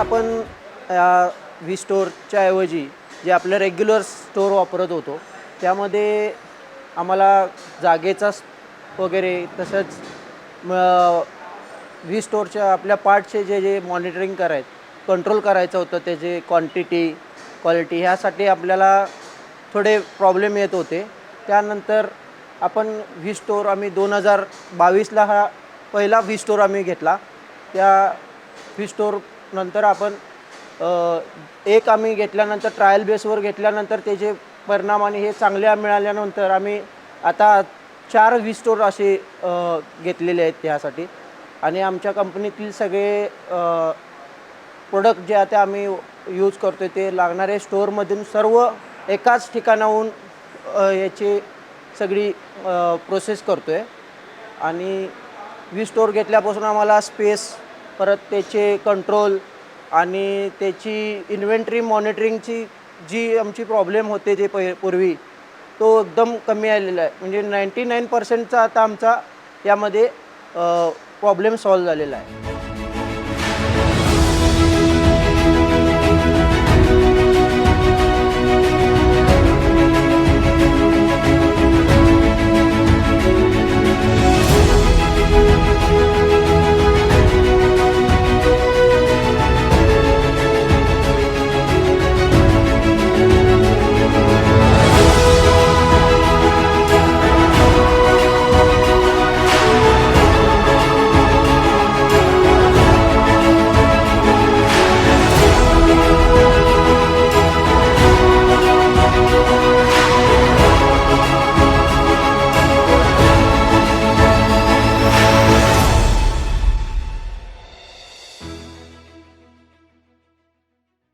आपण व्ही स्टोअरच्या ऐवजी जे आपलं रेग्युलर स्टोअर वापरत होतो त्यामध्ये आम्हाला जागेचा वगैरे तसंच व्ही स्टोअरच्या आपल्या पार्टचे जे जे मॉनिटरिंग कंट्रोल करायचं होतं त्याचे क्वांटिटी क्वालिटी ह्यासाठी आपल्याला थोडे प्रॉब्लेम येत होते. त्यानंतर आपण व्ही स्टोअर आम्ही 2022ला हा पहिला व्ही स्टोअर आम्ही घेतला. त्या व्ही स्टोअर नंतर आपण एक आम्ही घेतल्यानंतर ट्रायल बेसवर घेतल्यानंतर त्याचे परिणाम आणि हे चांगले मिळाल्यानंतर आम्ही आता 4 व्ही स्टोअर असे घेतलेले आहेत त्यासाठी. आणि आमच्या कंपनीतील सगळे प्रोडक्ट जे आता आम्ही यूज करतो ते लागणारे स्टोअरमधून सर्व एकाच ठिकाणाहून याची सगळी प्रोसेस करतो आहे. आणि व्ही स्टोअर घेतल्यापासून आम्हाला स्पेस, परत त्याचे कंट्रोल आणि त्याची इन्व्हेंटरी मॉनिटरिंगची जी आमची प्रॉब्लेम होते जे पूर्वी, तो एकदम कमी आलेला आहे. म्हणजे 99% आता आमचा यामध्ये प्रॉब्लेम सॉल्व्ह झालेला आहे.